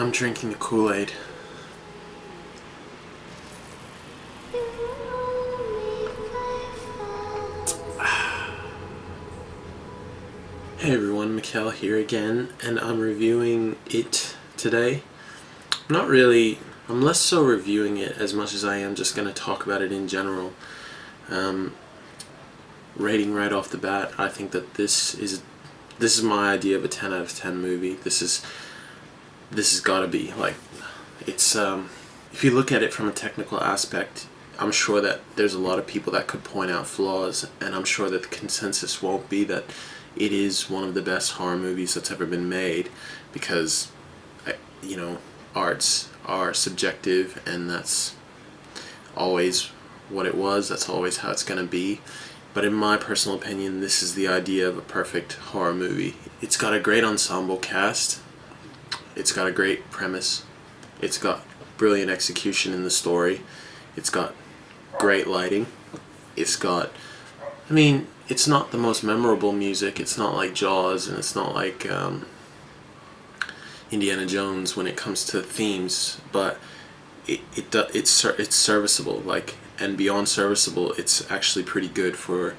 I'm drinking the Kool-Aid. Hey everyone, Mikal here again, and I'm reviewing it today. I'm less so reviewing it as much as I am just going to talk about it in general. Rating right off the bat, I think that this is my idea of a 10 out of 10 movie. This has got to be, like, it's, if you look at it from a technical aspect, I'm sure that there's a lot of people that could point out flaws, and I'm sure that the consensus won't be that it is one of the best horror movies that's ever been made, because, arts are subjective, and that's always what it was, that's always how it's going to be. But in my personal opinion, this is the idea of a perfect horror movie. It's got a great ensemble cast, it's got a great premise, it's got brilliant execution in the story, it's got great lighting, it's got, it's not the most memorable music, it's not like Jaws, and it's not like Indiana Jones when it comes to themes, but it's serviceable, and beyond serviceable, it's actually pretty good for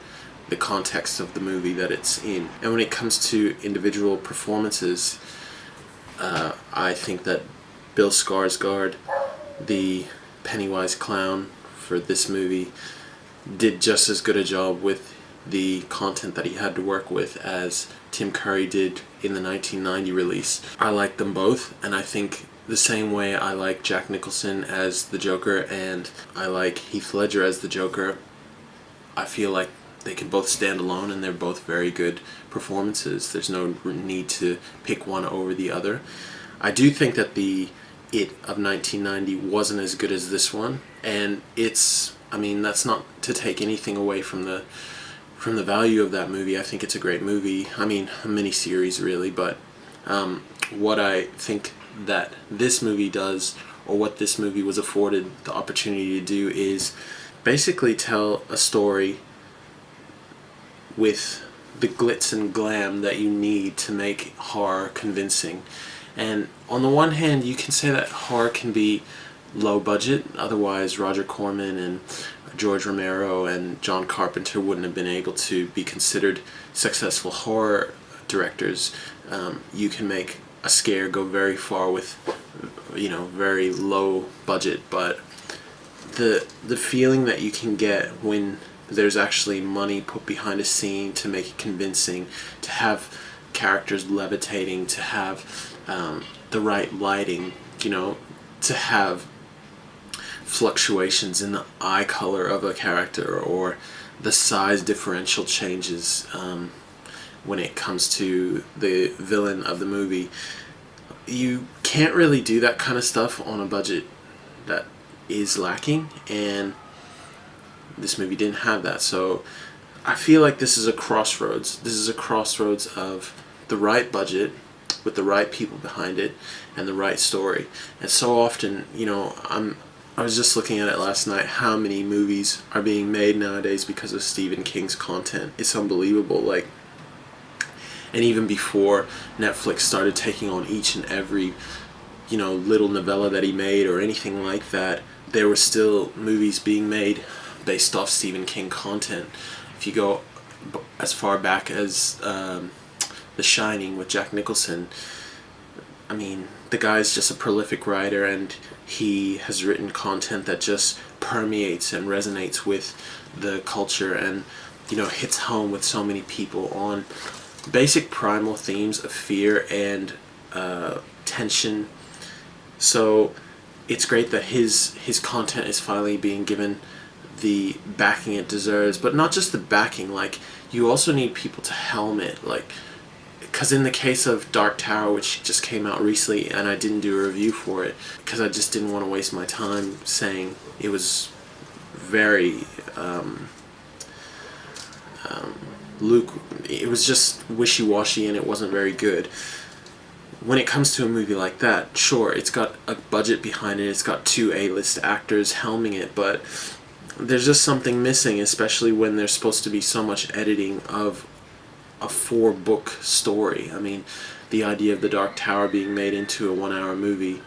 the context of the movie that it's in. And when it comes to individual performances, I think that Bill Skarsgård, the Pennywise clown for this movie, did just as good a job with the content that he had to work with as Tim Curry did in the 1990 release. I like them both, and I think the same way I like Jack Nicholson as the Joker and I like Heath Ledger as the Joker, I feel like they can both stand alone and they're both very good performances. There's no need to pick one over the other. I do think that the It of 1990 wasn't as good as this one, and that's not to take anything away from the value of that movie. I think it's a great movie. A miniseries really, but what I think that this movie does, or what this movie was afforded the opportunity to do, is basically tell a story with the glitz and glam that you need to make horror convincing. And on the one hand, you can say that horror can be low budget, otherwise Roger Corman and George Romero and John Carpenter wouldn't have been able to be considered successful horror directors. You can make a scare go very far with very low budget, but the feeling that you can get when there's actually money put behind a scene to make it convincing, to have characters levitating, to have the right lighting, to have fluctuations in the eye color of a character, or the size differential changes when it comes to the villain of the movie. You can't really do that kind of stuff on a budget that is lacking, and this movie didn't have that. So I feel like this is a crossroads. This is a crossroads of the right budget with the right people behind it and the right story. And so often, I was just looking at it last night, how many movies are being made nowadays because of Stephen King's content. It's unbelievable. And even before Netflix started taking on each and every, little novella that he made or anything like that, there were still movies being made based off Stephen King content. If you go as far back as The Shining with Jack Nicholson, the guy's just a prolific writer, and he has written content that just permeates and resonates with the culture and, hits home with so many people on basic primal themes of fear and tension. So it's great that his content is finally being given the backing it deserves, but not just the backing, you also need people to helm it, because in the case of Dark Tower, which just came out recently, and I didn't do a review for it because I just didn't want to waste my time saying it was very it was just wishy-washy and it wasn't very good. When it comes to a movie like that, sure, it's got a budget behind it, it's got 2 A-list actors helming it, but there's just something missing, especially when there's supposed to be so much editing of a 4-book story. the idea of the Dark Tower being made into a 1 hour movie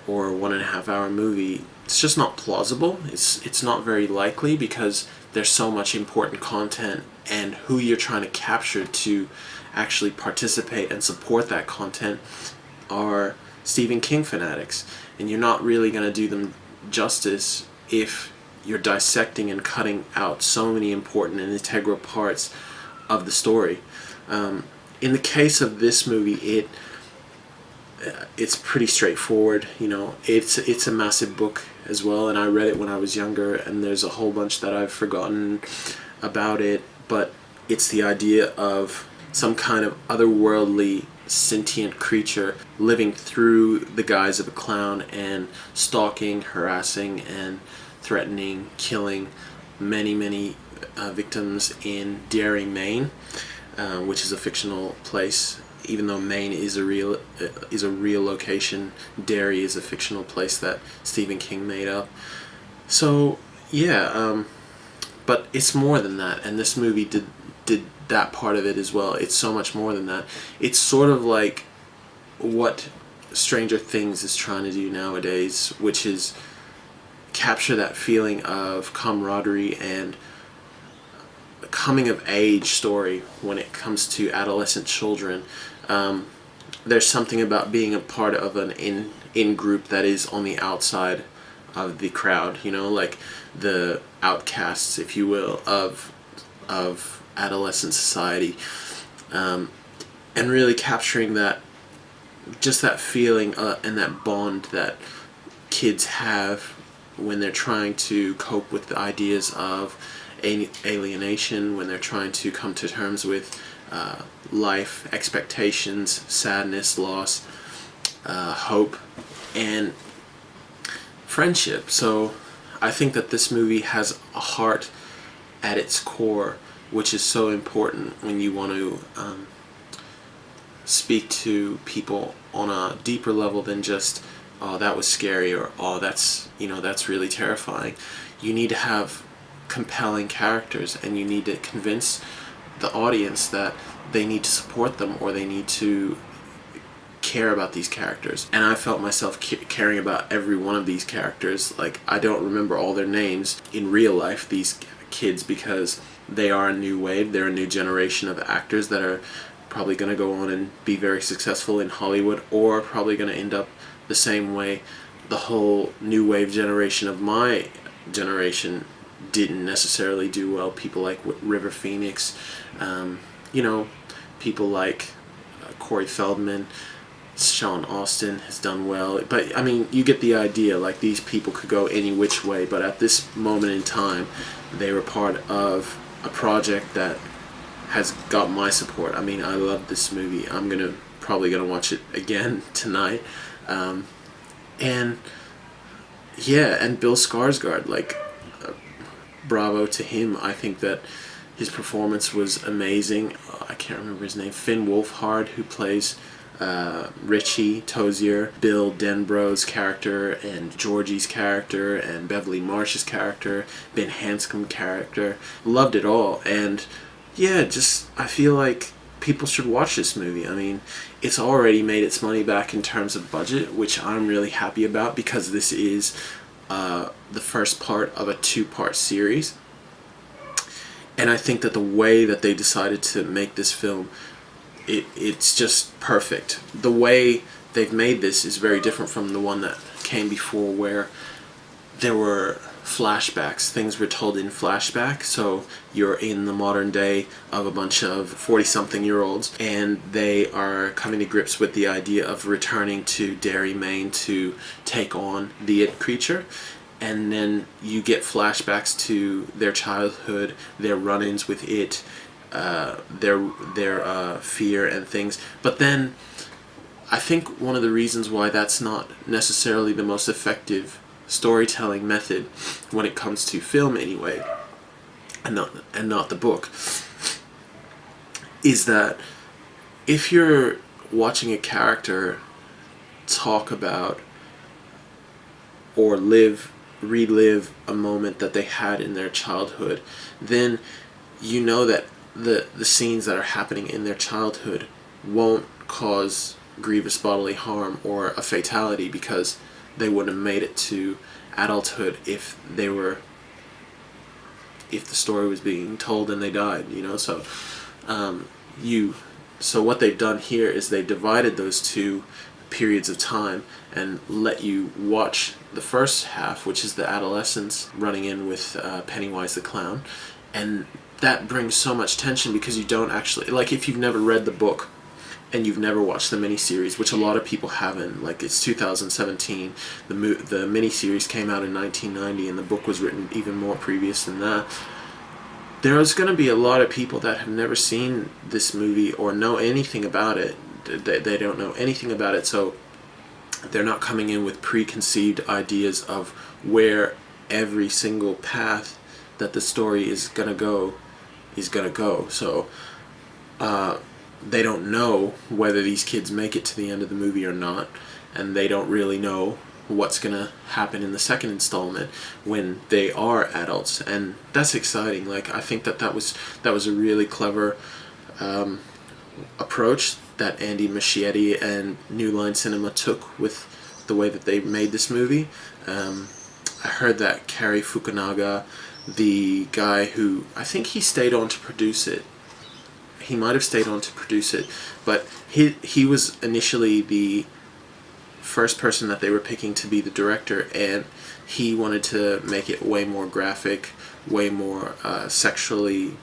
or a 1.5 hour movie, it's just not plausible. It's not very likely, because there's so much important content, and who you're trying to capture to actually participate and support that content are Stephen King fanatics, and you're not really going to do them justice if you're dissecting and cutting out so many important and integral parts of the story. In the case of this movie, it's pretty straightforward. It's a massive book as well, and I read it when I was younger, and there's a whole bunch that I've forgotten about it, but it's the idea of some kind of otherworldly sentient creature living through the guise of a clown and stalking, harassing, and threatening, killing many victims in Derry, Maine, which is a fictional place. Even though Maine is a real location, Derry is a fictional place that Stephen King made up. So yeah, but it's more than that, and this movie did that part of it as well. It's so much more than that. It's sort of like what Stranger Things is trying to do nowadays, which is capture that feeling of camaraderie and coming of age story when it comes to adolescent children. There's something about being a part of an in group that is on the outside of the crowd, like the outcasts, if you will, of adolescent society, and really capturing that, just that feeling and that bond that kids have when they're trying to cope with the ideas of alienation, when they're trying to come to terms with life, expectations, sadness, loss, hope, and friendship. So I think that this movie has a heart at its core, which is so important when you want to speak to people on a deeper level than just, oh, that was scary, or oh, that's really terrifying. You need to have compelling characters, and you need to convince the audience that they need to support them, or they need to care about these characters. And I felt myself caring about every one of these characters. Like, I don't remember all their names in real life, these kids, because they are a new wave. They're a new generation of actors that are probably going to go on and be very successful in Hollywood, or probably going to end up the same way the whole new wave generation of my generation didn't necessarily do well. People like River Phoenix, people like Corey Feldman, Sean Austin has done well. But I mean, you get the idea. Like, these people could go any which way, but at this moment in time, they were part of a project that has got my support. I mean, I love this movie. I'm probably gonna watch it again tonight. And yeah, and Bill Skarsgård, like, bravo to him. I think that his performance was amazing. I can't remember his name. Finn Wolfhard, who plays Richie Tozier, Bill Denbrough's character, and Georgie's character, and Beverly Marsh's character, Ben Hanscom's character. Loved it all. And yeah, I feel like people should watch this movie. I mean, it's already made its money back in terms of budget, which I'm really happy about, because this is the first part of a 2-part series. And I think that the way that they decided to make this film, it's just perfect. The way they've made this is very different from the one that came before, where there were flashbacks. Things were told in flashback, so you're in the modern day of a bunch of 40-something-year-olds, and they are coming to grips with the idea of returning to Derry, Maine to take on the It creature. And then you get flashbacks to their childhood, their run-ins with it, their fear and things. But then I think one of the reasons why that's not necessarily the most effective storytelling method when it comes to film anyway, and not the book, is that if you're watching a character talk about or relive a moment that they had in their childhood, then you know that the scenes that are happening in their childhood won't cause grievous bodily harm or a fatality, because they wouldn't have made it to adulthood if the story was being told and they died, you know. So so what they've done here is they divided those two periods of time and let you watch the first half, which is the adolescence running in with Pennywise the clown, and that brings so much tension because you don't actually, like, if you've never read the book and you've never watched the miniseries, which a lot of people haven't, like, it's 2017, the miniseries came out in 1990 and the book was written even more previous than that. There's going to be a lot of people that have never seen this movie or know anything about it. They don't know anything about it, so they're not coming in with preconceived ideas of where every single path that the story is going to go. So they don't know whether these kids make it to the end of the movie or not, and they don't really know what's going to happen in the second installment when they are adults, and that's exciting. Like, I think that was a really clever approach that Andy Muschietti and New Line Cinema took with the way that they made this movie. I heard that Cary Fukunaga, the guy who, I think he stayed on to produce it, he might have stayed on to produce it, but he was initially the first person that they were picking to be the director, and he wanted to make it way more graphic, way more sexually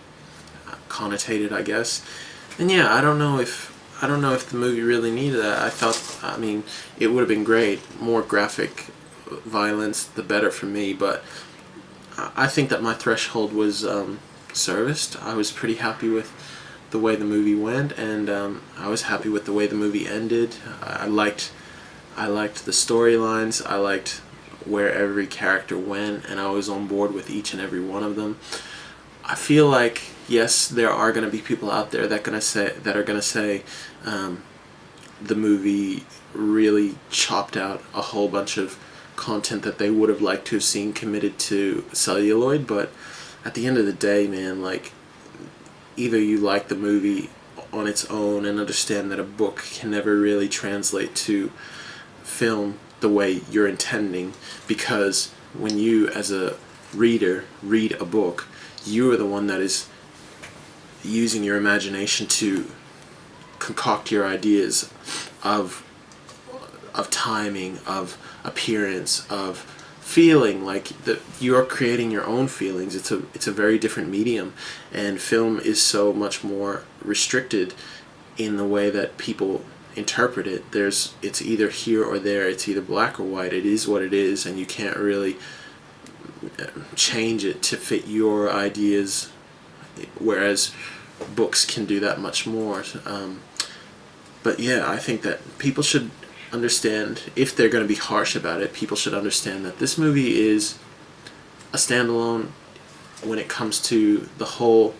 connotated, I guess. And yeah, I don't know if the movie really needed that. I mean, it would have been great, more graphic violence, the better for me, but I think that my threshold was serviced. I was pretty happy with the way the movie went, and I was happy with the way the movie ended. I liked the storylines, I liked where every character went, and I was on board with each and every one of them. I feel like, yes, there are going to be people out there that are going to say the movie really chopped out a whole bunch of content that they would have liked to have seen committed to celluloid, but at the end of the day, man, like, either you like the movie on its own and understand that a book can never really translate to film the way you're intending, because when you as a reader read a book, you are the one that is using your imagination to concoct your ideas of timing, of appearance, of feeling. Like, you're creating your own feelings. It's a very different medium, and film is so much more restricted in the way that people interpret it. It's either here or there. It's either black or white. It is what it is, and you can't really change it to fit your ideas, whereas books can do that much more. But yeah, I think that people should understand, if they're going to be harsh about it, people should understand that this movie is a standalone when it comes to the whole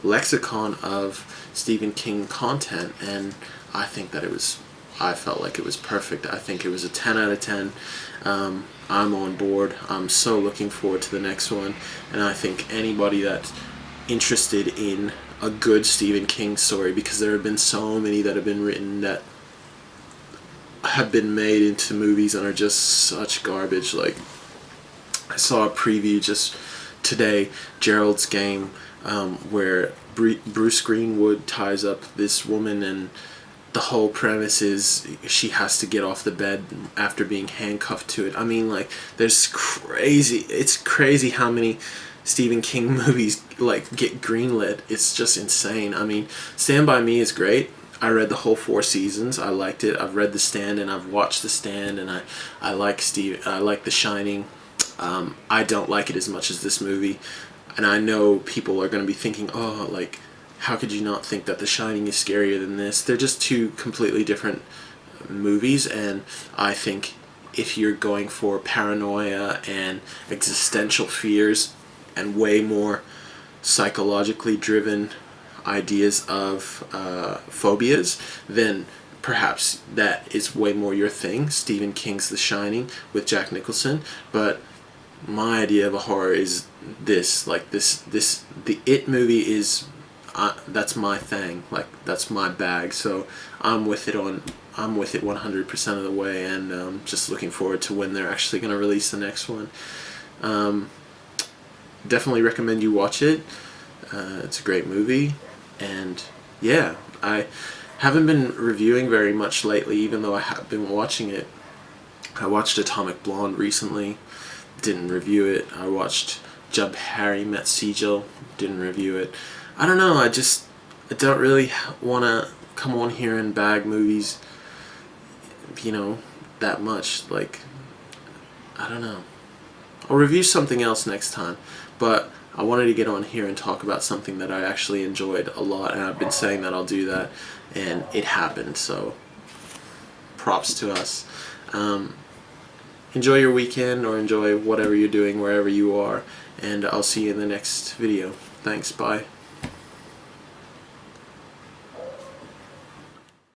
lexicon of Stephen King content, and I felt like it was perfect. I think it was a 10 out of 10. I'm on board. I'm so looking forward to the next one, and I think anybody that's interested in a good Stephen King story, because there have been so many that have been written that have been made into movies and are just such garbage. Like, I saw a preview just today, Gerald's Game, where Bruce Greenwood ties up this woman, and the whole premise is she has to get off the bed after being handcuffed to it. I mean, like, it's crazy how many Stephen King movies, like, get greenlit. It's just insane. I mean, Stand By Me is great. I read the whole 4 seasons. I liked it. I've read The Stand, and I've watched The Stand, and I like The Shining. I don't like it as much as this movie, and I know people are going to be thinking, oh, like, how could you not think that The Shining is scarier than this? They're just two completely different movies, and I think if you're going for paranoia and existential fears and way more psychologically driven ideas of phobias, then perhaps that is way more your thing. Stephen King's The Shining with Jack Nicholson, but my idea of a horror is this. Like, the It movie is that's my thing. Like, that's my bag. So I'm with it 100% of the way, and just looking forward to when they're actually going to release the next one. Definitely recommend you watch it. It's a great movie, and yeah, I haven't been reviewing very much lately, even though I have been watching it. I watched Atomic Blonde recently, didn't review it. I watched Jub Harry Met Sejal, didn't review it. I don't know, I don't really want to come on here and bag movies, that much. Like, I don't know. I'll review something else next time, but I wanted to get on here and talk about something that I actually enjoyed a lot, and I've been saying that I'll do that, and it happened, so props to us. Enjoy your weekend, or enjoy whatever you're doing wherever you are, and I'll see you in the next video. Thanks, bye.